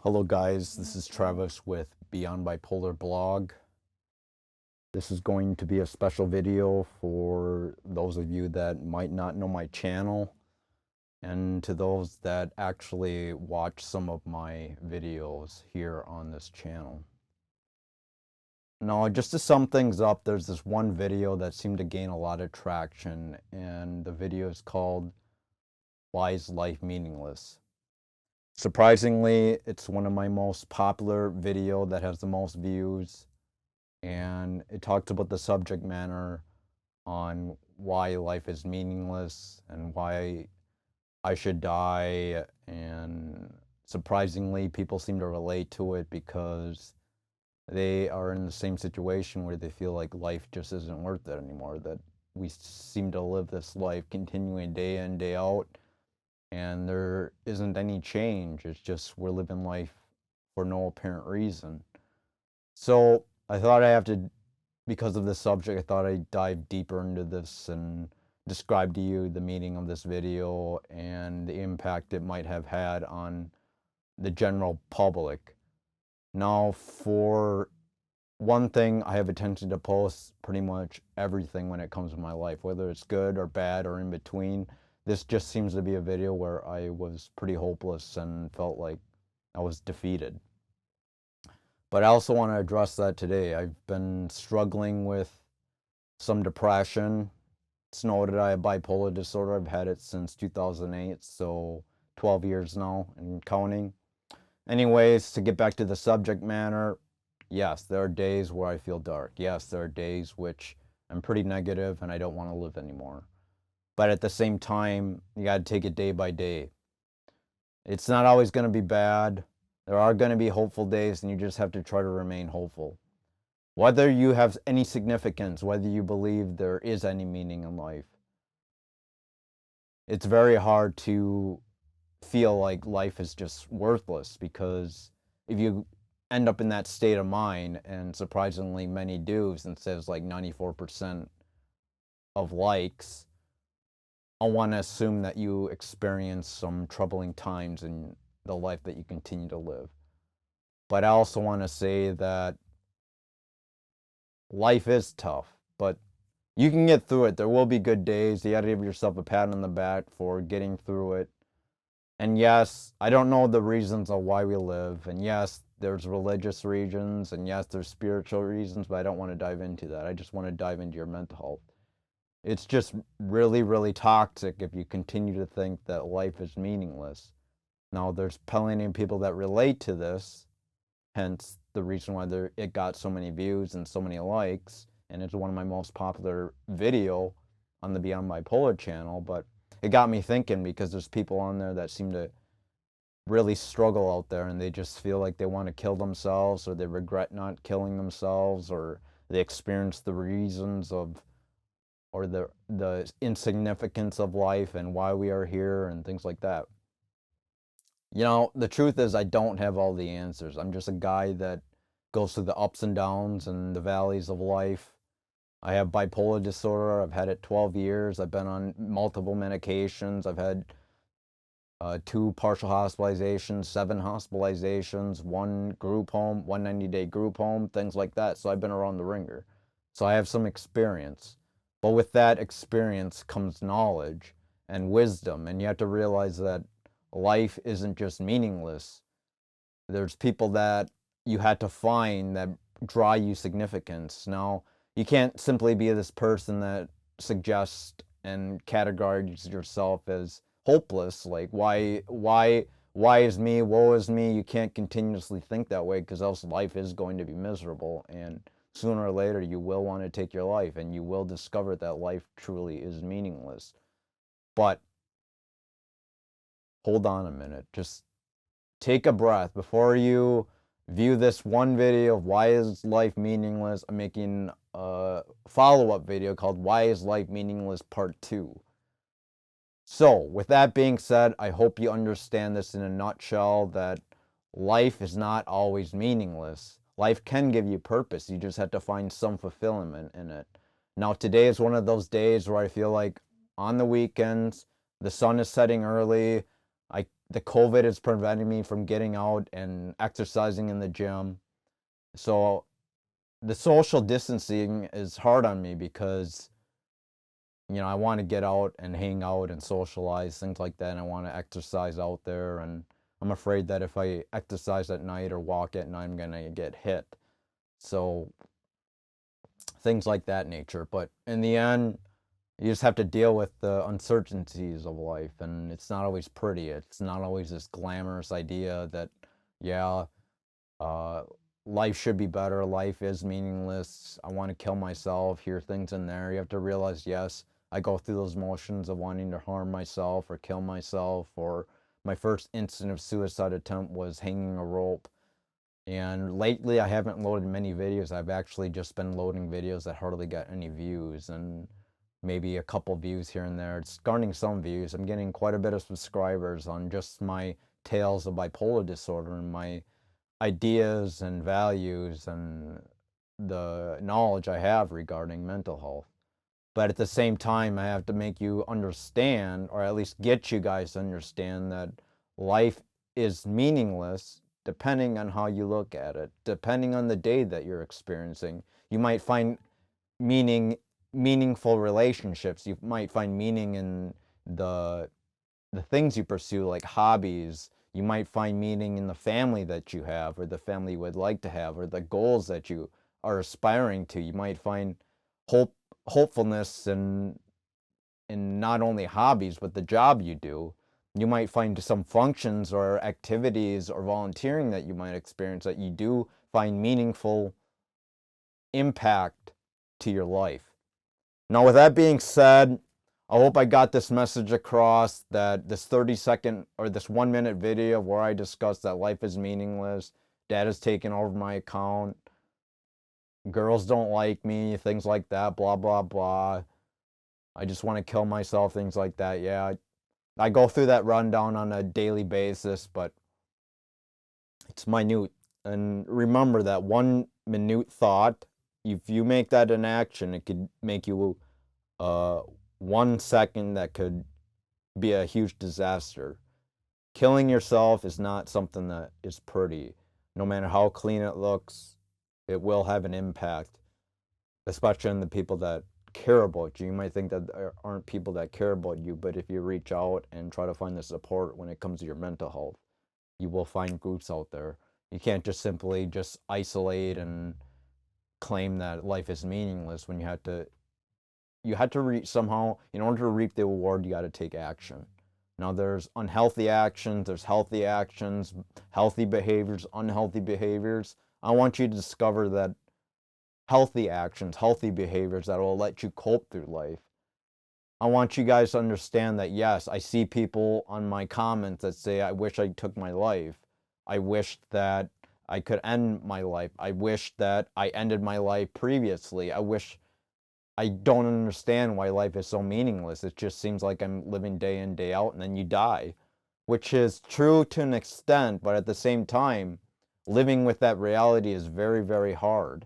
Hello guys, this is Travis with Beyond Bipolar blog. This is going to be a special video for those of you that might not know my channel and to those that actually watch some of my videos here on this channel. Now, just to sum things up, there's this one video that seemed to gain a lot of traction, and the video is called Why is Life Meaningless? Surprisingly, it's one of my most popular video that has the most views, and it talks about the subject matter on why life is meaningless and why I should die. And surprisingly, people seem to relate to it because they are in the same situation where they feel like life just isn't worth it anymore, that we seem to live this life continuing day in, day out, and there isn't any change. It's just we're living life for no apparent reason. So I thought because of this subject, I thought I'd dive deeper into this and describe to you the meaning of this video and the impact it might have had on the general public. Now, for one thing, I have a tendency to post pretty much everything when it comes to my life, whether it's good or bad or in between. This just seems to be a video where I was pretty hopeless and felt like I was defeated. But I also want to address that today. I've been struggling with some depression. It's noted I have bipolar disorder. I've had it since 2008, so 12 years now and counting. Anyways, to get back to the subject matter, yes, there are days where I feel dark. Yes, there are days which I'm pretty negative and I don't want to live anymore. But at the same time, you got to take it day by day. It's not always going to be bad. There are going to be hopeful days, and you just have to try to remain hopeful. Whether you have any significance, whether you believe there is any meaning in life, it's very hard to feel like life is just worthless, because if you end up in that state of mind, and surprisingly many do, since there's like 94% of likes, I want to assume that you experience some troubling times in the life that you continue to live. But I also want to say that life is tough, but you can get through it. There will be good days. You got to give yourself a pat on the back for getting through it. And yes, I don't know the reasons of why we live. And yes, there's religious reasons. And yes, there's spiritual reasons, but I don't want to dive into that. I just want to dive into your mental health. It's just really, really toxic if you continue to think that life is meaningless. Now, there's plenty of people that relate to this, hence the reason why it got so many views and so many likes, and it's one of my most popular video on the Beyond Bipolar channel. But it got me thinking, because there's people on there that seem to really struggle out there, and they just feel like they want to kill themselves, or they regret not killing themselves, or they experience the reasons of, or the insignificance of life and why we are here and things like that. You know, the truth is I don't have all the answers. I'm just a guy that goes through the ups and downs and the valleys of life. I have bipolar disorder. I've had it 12 years. I've been on multiple medications. I've had 2 partial hospitalizations, 7 hospitalizations, 1 group home, 1 90-day group home, things like that. So I've been around the ringer. So I have some experience. But with that experience comes knowledge and wisdom. And you have to realize that life isn't just meaningless. There's people that you had to find that draw you significance. Now, you can't simply be this person that suggests and categorizes yourself as hopeless. Like, why is me, woe is me. You can't continuously think that way, because else life is going to be miserable, and sooner or later you will want to take your life, and you will discover that life truly is meaningless. But hold on a minute. Just take a breath before you view this one video of why is life meaningless. I'm making a follow-up video called Why is Life Meaningless Part 2. So with that being said, I hope you understand this in a nutshell, that life is not always meaningless. Life can give you purpose. You just have to find some fulfillment in it. Now, today is one of those days where I feel like on the weekends, the sun is setting early. the COVID is preventing me from getting out and exercising in the gym. So the social distancing is hard on me because, I want to get out and hang out and socialize, things like that. And I want to exercise out there. And I'm afraid that if I exercise at night or walk at night, I'm going to get hit. So things like that nature. But in the end, you just have to deal with the uncertainties of life. And it's not always pretty. It's not always this glamorous idea that, yeah, uh, life should be better. Life is meaningless. I want to kill myself. Hear things in there. You have to realize, yes, I go through those motions of wanting to harm myself or kill myself. Or my first instant of suicide attempt was hanging a rope. And lately, I haven't loaded many videos. I've actually just been loading videos that hardly got any views, and maybe a couple views here and there. It's garnering some views. I'm getting quite a bit of subscribers on just my tales of bipolar disorder and my ideas and values and the knowledge I have regarding mental health. But at the same time, I have to make you understand, or at least get you guys to understand, that life is meaningless depending on how you look at it, depending on the day that you're experiencing. You might find meaningful relationships. You might find meaning in the things you pursue, like hobbies. You might find meaning in the family that you have, or the family you would like to have, or the goals that you are aspiring to. You might find hopefulness in not only hobbies, but the job you do. You might find some functions or activities or volunteering that you might experience that you do find meaningful impact to your life. Now, with that being said, I hope I got this message across, that this 30-second or this 1-minute video where I discuss that life is meaningless, dad has taken over my account, girls don't like me, things like that, blah, blah, blah. I just want to kill myself, things like that. Yeah, I go through that rundown on a daily basis, but it's minute. And remember that one minute thought, if you make that an action, it could make you 1 second that could be a huge disaster. Killing yourself is not something that is pretty. No matter how clean it looks, it will have an impact, especially on the people that care about you. You might think that there aren't people that care about you, but if you reach out and try to find the support when it comes to your mental health, you will find groups out there. You can't just simply just isolate and claim that life is meaningless when you had to reach somehow. In order to reap the reward, you got to take action. Now, there's unhealthy actions, there's healthy actions, healthy behaviors, unhealthy behaviors. I want you to discover that healthy actions, healthy behaviors that will let you cope through life. I want you guys to understand that, yes, I see people on my comments that say, I wish I took my life. I wish that I could end my life. I wish that I ended my life previously. I don't understand why life is so meaningless. It just seems like I'm living day in, day out, and then you die, which is true to an extent, but at the same time, living with that reality is very, very hard.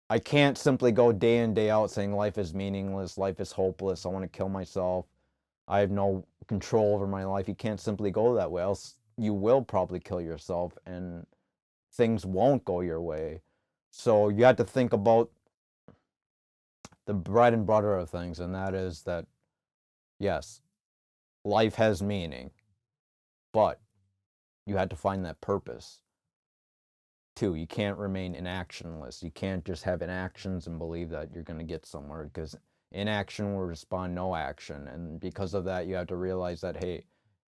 I can't simply go day in, day out saying life is meaningless, life is hopeless, I want to kill myself, I have no control over my life. You can't simply go that way, else you will probably kill yourself and things won't go your way. So you have to think about the bread and butter of things, and that is that, yes, life has meaning, but you had to find that purpose. Too, you can't remain inactionless. You can't just have inactions and believe that you're going to get somewhere, because inaction will respond no action. And because of that, you have to realize that, hey,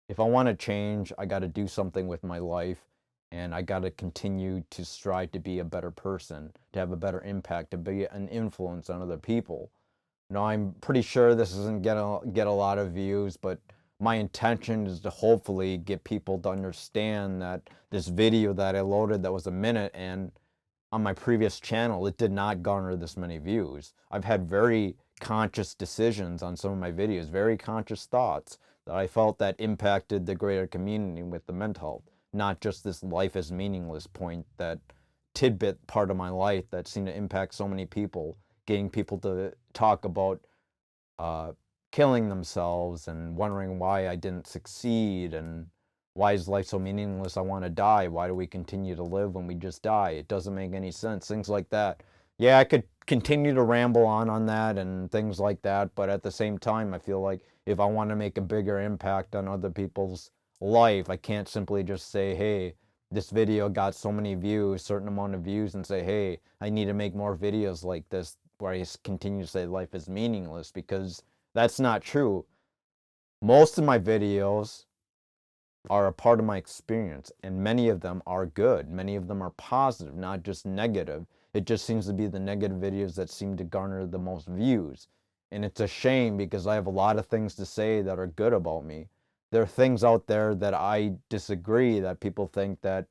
if I want to change, I got to do something with my life, and I got to continue to strive to be a better person, to have a better impact, to be an influence on other people. Now, I'm pretty sure this isn't gonna get a lot of views, but my intention is to hopefully get people to understand that this video that I loaded that was a minute, and on my previous channel, it did not garner this many views. I've had very conscious decisions on some of my videos, very conscious thoughts that I felt that impacted the greater community with the mental health, not just this life is meaningless point, that tidbit part of my life that seemed to impact so many people, getting people to talk about uh, killing themselves and wondering why I didn't succeed, and Why is life so meaningless? I want to die. Why do we continue to live when we just die? It doesn't make any sense. Things like that. Yeah, I could continue to ramble on that and things like that, but at the same time, I feel like if I want to make a bigger impact on other people's life, I can't simply just say, hey, this video got so many views, certain amount of views, and say, hey, I need to make more videos like this where I continue to say life is meaningless, because that's not true. Most of my videos are a part of my experience, and many of them are good. Many of them are positive, not just negative. It just seems to be the negative videos that seem to garner the most views. And it's a shame, because I have a lot of things to say that are good about me. There are things out there that I disagree, that people think that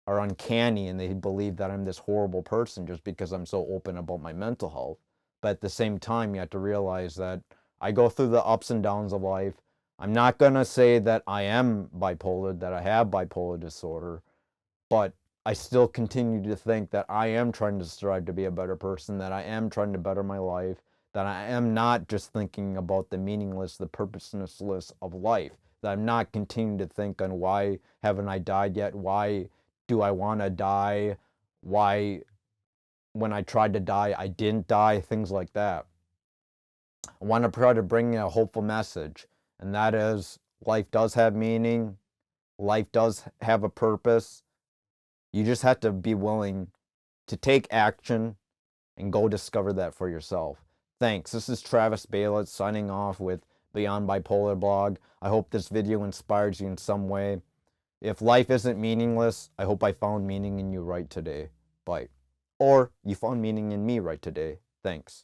are uncanny, and they believe that I'm this horrible person just because I'm so open about my mental health. But at the same time, you have to realize that I go through the ups and downs of life. I'm not going to say that I am bipolar, that I have bipolar disorder, but I still continue to think that I am trying to strive to be a better person, that I am trying to better my life, that I am not just thinking about the meaningless, the purposelessness of life, that I'm not continuing to think on why haven't I died yet? Why do I want to die? Why, when I tried to die, I didn't die? Things like that. I want to try to bring a hopeful message, and that is life does have meaning, life does have a purpose. You just have to be willing to take action and go discover that for yourself. Thanks. This is Travis Baylett signing off with Beyond Bipolar blog. I hope this video inspires you in some way. If life isn't meaningless, I hope I found meaning in you right today. Bye. Or you found meaning in me right today. Thanks.